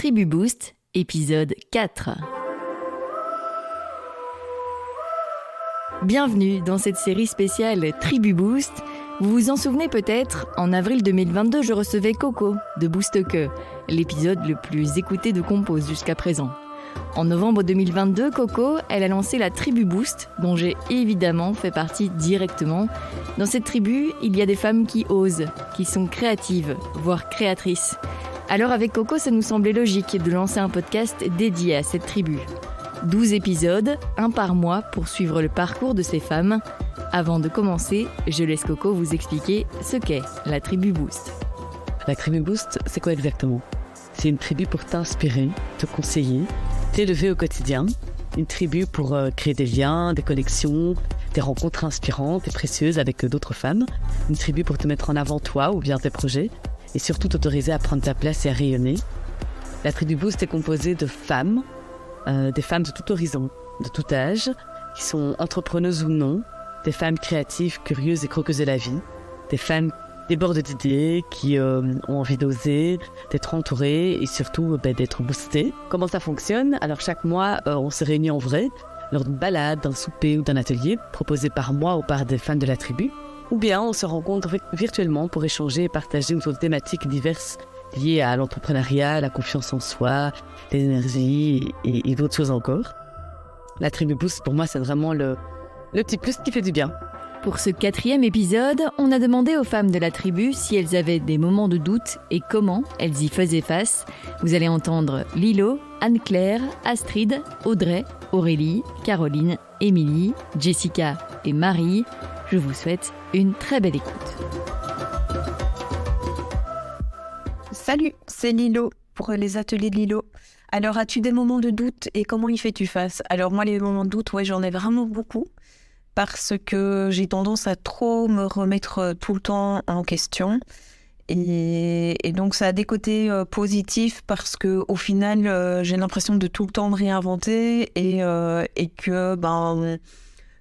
Tribu Boost, épisode 4. Bienvenue dans cette série spéciale Tribu Boost. Vous vous en souvenez peut-être, en avril 2022, je recevais Coco de Boost-Que, l'épisode le plus écouté de Compose jusqu'à présent. En novembre 2022, Coco, elle a lancé la Tribu Boost, dont j'ai évidemment fait partie directement. Dans cette tribu, il y a des femmes qui osent, qui sont créatives, voire créatrices. Alors avec Coco, ça nous semblait logique de lancer un podcast dédié à cette tribu. 12 épisodes, un par mois, pour suivre le parcours de ces femmes. Avant de commencer, je laisse Coco vous expliquer ce qu'est la Tribu Boost. La Tribu Boost, c'est quoi exactement ? C'est une tribu pour t'inspirer, te conseiller, t'élever au quotidien. Une tribu pour créer des liens, des connexions, des rencontres inspirantes et précieuses avec d'autres femmes. Une tribu pour te mettre en avant toi ou bien tes projets. Et surtout t'autoriser à prendre ta place et à rayonner. La Tribu Boost est composée de femmes, des femmes de tout horizon, de tout âge, qui sont entrepreneuses ou non, des femmes créatives, curieuses et croqueuses de la vie, des femmes débordent d'idées, qui ont envie d'oser, d'être entourées et surtout d'être boostées. Comment ça fonctionne ? Alors chaque mois, on se réunit en vrai, lors d'une balade, d'un souper ou d'un atelier, proposé par moi ou par des fans de la tribu. Ou bien on se rencontre virtuellement pour échanger et partager autour de thématiques diverses liées à l'entrepreneuriat, la confiance en soi, l'énergie et d'autres choses encore. La Tribu Boost, pour moi, c'est vraiment le petit plus qui fait du bien. Pour ce 4e épisode, on a demandé aux femmes de la tribu si elles avaient des moments de doute et comment elles y faisaient face. Vous allez entendre Lilo, Anne-Claire, Astrid, Audrey, Aurélie, Caroline, Émilie, Jessica et Marie. Je vous souhaite une très belle écoute. Salut, c'est Lilo pour les ateliers de Lilo. Alors, as-tu des moments de doute et comment y fais-tu face ? Alors moi, les moments de doute, j'en ai vraiment beaucoup parce que j'ai tendance à trop me remettre tout le temps en question. Et donc, ça a des côtés positifs parce qu'au final, j'ai l'impression de tout le temps me réinventer et que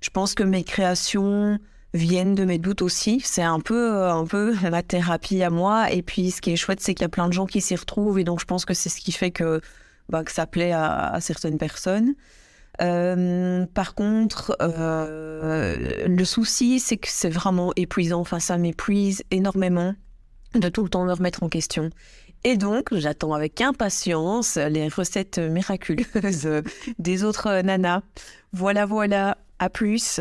je pense que mes créations viennent de mes doutes aussi. C'est un peu ma thérapie à moi. Et puis, ce qui est chouette, c'est qu'il y a plein de gens qui s'y retrouvent. Et donc, je pense que c'est ce qui fait que ça plaît à certaines personnes. Par contre, le souci, c'est que c'est vraiment épuisant. Enfin, ça m'épuise énormément de tout le temps me remettre en question. Et donc, j'attends avec impatience les recettes miraculeuses des autres nanas. Voilà, à plus.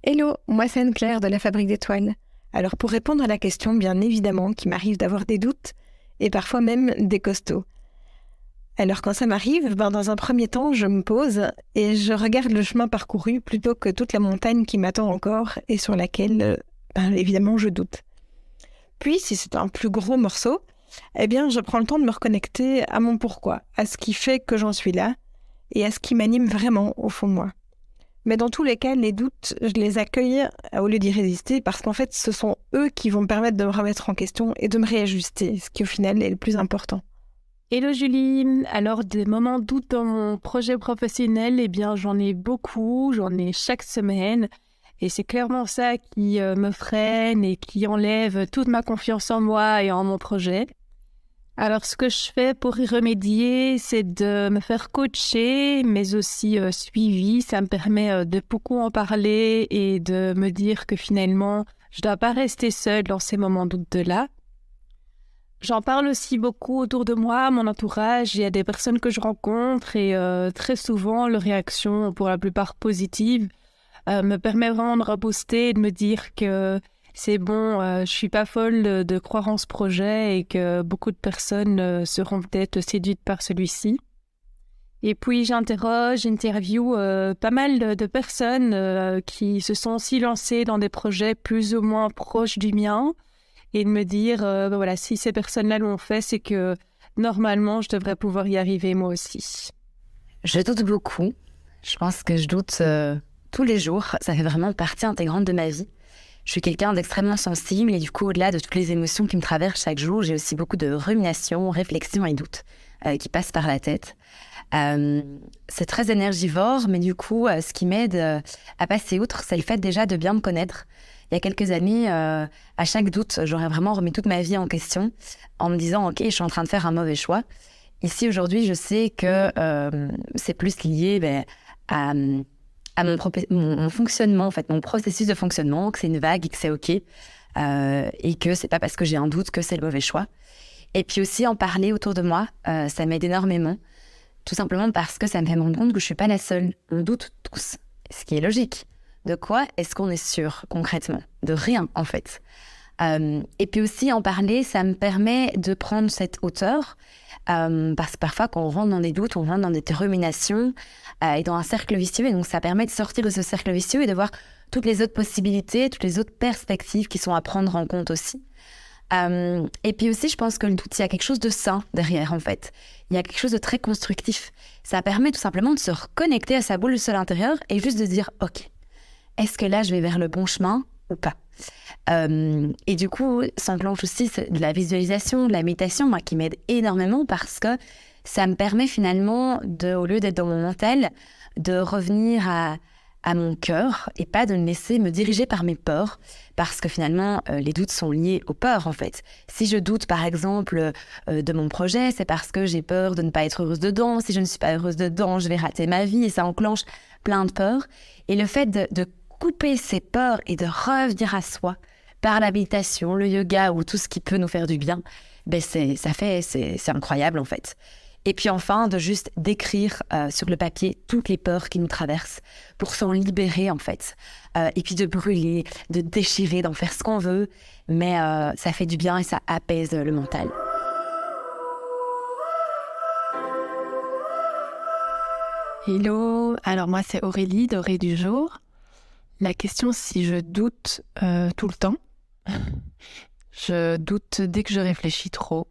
Hello, moi c'est Anne-Claire de la Fabrique d'étoiles. Alors pour répondre à la question, bien évidemment qu'il m'arrive d'avoir des doutes et parfois même des costauds. Alors quand ça m'arrive, dans un premier temps, je me pose et je regarde le chemin parcouru plutôt que toute la montagne qui m'attend encore et sur laquelle, évidemment, je doute. Puis, si c'est un plus gros morceau, je prends le temps de me reconnecter à mon pourquoi, à ce qui fait que j'en suis là et à ce qui m'anime vraiment au fond de moi. Mais dans tous les cas, les doutes, je les accueille au lieu d'y résister parce qu'en fait, ce sont eux qui vont me permettre de me remettre en question et de me réajuster, ce qui au final est le plus important. Hello Julie, alors des moments de doute dans mon projet professionnel, j'en ai beaucoup, j'en ai chaque semaine et c'est clairement ça qui me freine et qui enlève toute ma confiance en moi et en mon projet. Alors, ce que je fais pour y remédier, c'est de me faire coacher, mais aussi suivi. Ça me permet de beaucoup en parler et de me dire que finalement, je ne dois pas rester seule dans ces moments de doute-là. J'en parle aussi beaucoup autour de moi, mon entourage. Il y a des personnes que je rencontre et très souvent, leurs réactions, pour la plupart positives, me permet vraiment de rebooster et de me dire que c'est bon, je suis pas folle de croire en ce projet et que beaucoup de personnes seront peut-être séduites par celui-ci. Et puis j'interview pas mal de personnes qui se sont aussi lancées dans des projets plus ou moins proches du mien et de me dire, si ces personnes-là l'ont fait, c'est que normalement je devrais pouvoir y arriver moi aussi. Je doute beaucoup. Je pense que je doute tous les jours. Ça fait vraiment partie intégrante de ma vie. Je suis quelqu'un d'extrêmement sensible et du coup, au-delà de toutes les émotions qui me traversent chaque jour, j'ai aussi beaucoup de ruminations, réflexions et doutes qui passent par la tête. C'est très énergivore, mais du coup, ce qui m'aide à passer outre, c'est le fait déjà de bien me connaître. Il y a quelques années, à chaque doute, j'aurais vraiment remis toute ma vie en question en me disant « Ok, je suis en train de faire un mauvais choix ». Ici, aujourd'hui, je sais que c'est plus lié à mon fonctionnement, en fait, mon processus de fonctionnement, que c'est une vague et que c'est OK. Et que c'est pas parce que j'ai un doute que c'est le mauvais choix. Et puis aussi, en parler autour de moi, ça m'aide énormément. Tout simplement parce que ça me fait me rendre compte que je suis pas la seule. On doute tous, ce qui est logique. De quoi est-ce qu'on est sûr, concrètement? De rien, en fait. Et puis aussi, en parler, ça me permet de prendre cette hauteur, parce que parfois, quand on rentre dans des doutes, on rentre dans des ruminations et dans un cercle vicieux. Et donc, ça permet de sortir de ce cercle vicieux et de voir toutes les autres possibilités, toutes les autres perspectives qui sont à prendre en compte aussi. Et puis aussi, je pense que le doute, il y a quelque chose de sain derrière, en fait. Il y a quelque chose de très constructif. Ça permet tout simplement de se reconnecter à sa boule de sol intérieure et juste de dire « Ok, est-ce que là, je vais vers le bon chemin ou pas ?» Et du coup, s'enclenche aussi de la visualisation, de la méditation, moi, qui m'aide énormément parce que ça me permet finalement, au lieu d'être dans mon mental, de revenir à mon cœur et pas de me laisser me diriger par mes peurs, parce que finalement, les doutes sont liés aux peurs, en fait. Si je doute, par exemple, de mon projet, c'est parce que j'ai peur de ne pas être heureuse dedans. Si je ne suis pas heureuse dedans, je vais rater ma vie et ça enclenche plein de peurs. Et le fait de couper ces peurs et de revenir à soi par la méditation, le yoga ou tout ce qui peut nous faire du bien, c'est incroyable, en fait. Et puis enfin, de juste d'écrire sur le papier toutes les peurs qui nous traversent pour s'en libérer, en fait. Et puis de brûler, de déchirer, d'en faire ce qu'on veut. Mais ça fait du bien et ça apaise le mental. Hello, alors moi c'est Aurélie d'Orée du jour. La question, si je doute tout le temps. Je doute dès que je réfléchis trop.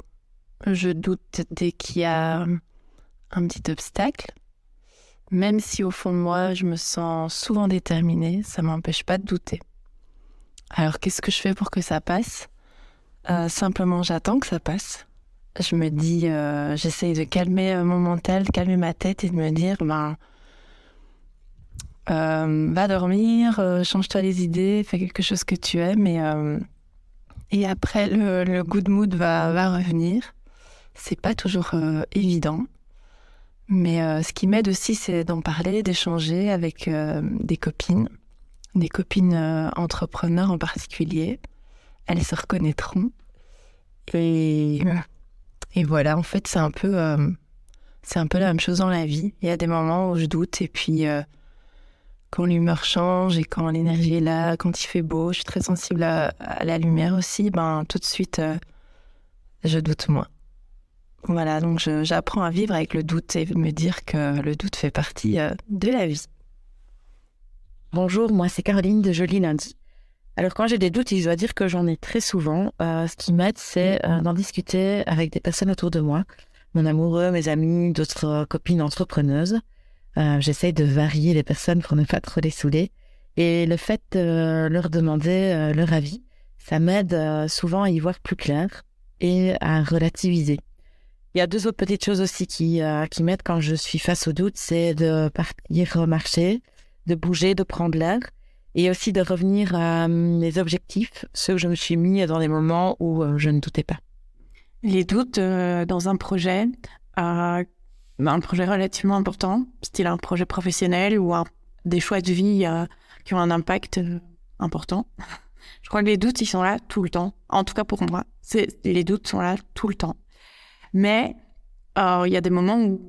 Je doute dès qu'il y a un petit obstacle. Même si au fond de moi, je me sens souvent déterminée, ça ne m'empêche pas de douter. Alors, qu'est-ce que je fais pour que ça passe ? Simplement, j'attends que ça passe. Je me dis, j'essaye de calmer mon mental, de calmer ma tête et de me dire, va dormir, change-toi les idées, fais quelque chose que tu aimes et après, le good mood va revenir. C'est pas toujours évident, mais ce qui m'aide aussi, c'est d'en parler, d'échanger avec des copines entrepreneurs en particulier. Elles se reconnaîtront. Et voilà, en fait, c'est un peu la même chose dans la vie. Il y a des moments où je doute, et puis quand l'humeur change et quand l'énergie est là, quand il fait beau, je suis très sensible à la lumière aussi, tout de suite, je doute moins. Voilà, donc j'apprends à vivre avec le doute et me dire que le doute fait partie de la vie. Bonjour, moi c'est Caroline de Joli Lundi. Alors quand j'ai des doutes, je dois dire que j'en ai très souvent. Ce qui m'aide, c'est d'en discuter avec des personnes autour de moi. Mon amoureux, mes amis, d'autres copines entrepreneuses. J'essaye de varier les personnes pour ne pas trop les saouler. Et le fait de leur demander leur avis, ça m'aide souvent à y voir plus clair et à relativiser. Il y a 2 autres petites choses aussi qui m'aident quand je suis face au doute, c'est de partir marcher, de bouger, de prendre l'air et aussi de revenir à mes objectifs, ceux que je me suis mis dans des moments où je ne doutais pas. Les doutes dans un projet relativement important, style un projet professionnel ou des choix de vie qui ont un impact important. Je crois que les doutes, ils sont là tout le temps. En tout cas pour moi, les doutes sont là tout le temps. Mais il y a des moments où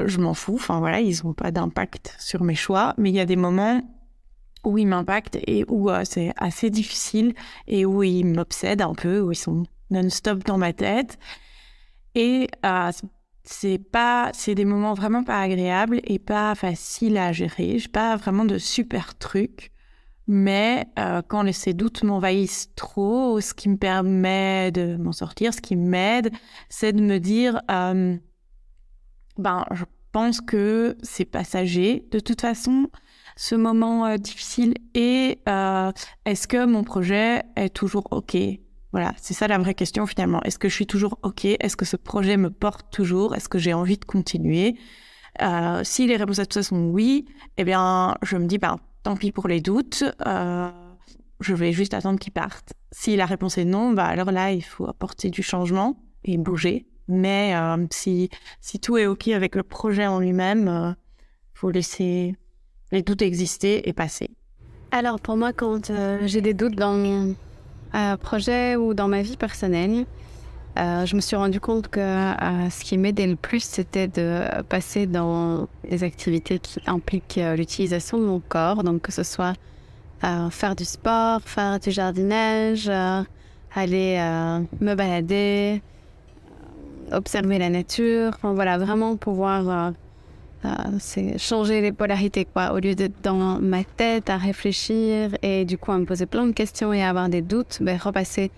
je m'en fous, ils n'ont pas d'impact sur mes choix, mais il y a des moments où ils m'impactent et où c'est assez difficile et où ils m'obsèdent un peu, où ils sont non-stop dans ma tête. Et c'est des moments vraiment pas agréables et pas faciles à gérer. J'ai pas vraiment de super trucs. Mais quand ces doutes m'envahissent trop, ce qui me permet de m'en sortir, ce qui m'aide, c'est de me dire je pense que c'est passager de toute façon, ce moment difficile. Et est-ce que mon projet est toujours OK ? Voilà, c'est ça la vraie question finalement. Est-ce que je suis toujours OK ? Est-ce que ce projet me porte toujours ? Est-ce que j'ai envie de continuer ? Si les réponses à tout ça sont oui, eh bien, je me dis tant pis pour les doutes, je vais juste attendre qu'ils partent. Si la réponse est non, alors là, il faut apporter du changement et bouger Mais si tout est OK avec le projet en lui-même, faut laisser les doutes exister et passer. Alors pour moi, quand j'ai des doutes dans mon projet ou dans ma vie personnelle, je me suis rendu compte que ce qui m'aidait le plus, c'était de passer dans des activités qui impliquent l'utilisation de mon corps, donc que ce soit faire du sport, faire du jardinage, aller me balader, observer la nature, enfin, voilà, vraiment pouvoir c'est changer les polarités, quoi, au lieu d'être dans ma tête à réfléchir et du coup à me poser plein de questions et à avoir des doutes, repasser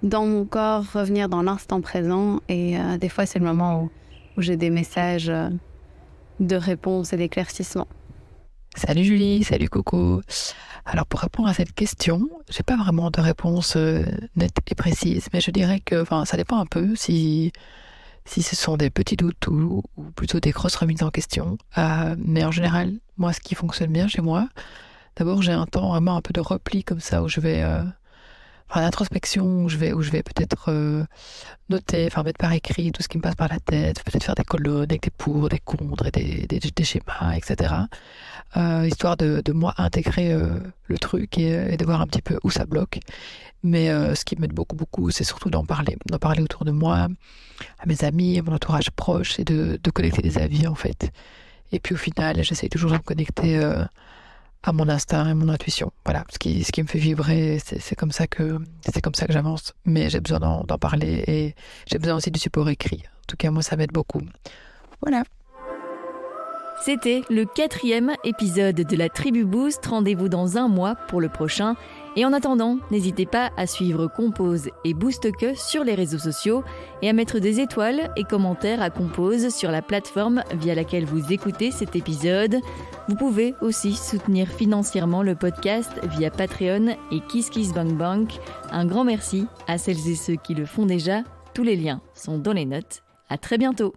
dans mon corps, revenir dans l'instant présent et des fois c'est le moment où j'ai des messages de réponse et d'éclaircissement. Salut Julie, salut Coco. Alors pour répondre à cette question, j'ai pas vraiment de réponse nette et précise, mais je dirais que ça dépend un peu si ce sont des petits doutes ou plutôt des grosses remises en question. Mais en général, moi ce qui fonctionne bien chez moi, d'abord j'ai un temps vraiment un peu de repli comme ça où je vais d'introspection, où je vais peut-être noter, mettre par écrit tout ce qui me passe par la tête, peut-être faire des colonnes avec des pour, des contre et des schémas, etc. Histoire de moi intégrer le truc et de voir un petit peu où ça bloque. Mais ce qui m'aide beaucoup, c'est surtout d'en parler autour de moi, à mes amis, à mon entourage proche, et de collecter des avis en fait. Et puis au final, j'essaie toujours de me connecter à mon instinct et mon intuition. Voilà, ce qui me fait vibrer, c'est comme ça que j'avance. Mais j'ai besoin d'en parler et j'ai besoin aussi du support écrit. En tout cas, moi, ça m'aide beaucoup. Voilà. C'était le 4e épisode de la Tribu Boost. Rendez-vous dans un mois pour le prochain. Et en attendant, n'hésitez pas à suivre Compose et Boost Que sur les réseaux sociaux et à mettre des étoiles et commentaires à Compose sur la plateforme via laquelle vous écoutez cet épisode. Vous pouvez aussi soutenir financièrement le podcast via Patreon et KissKissBankBank. Un grand merci à celles et ceux qui le font déjà. Tous les liens sont dans les notes. À très bientôt.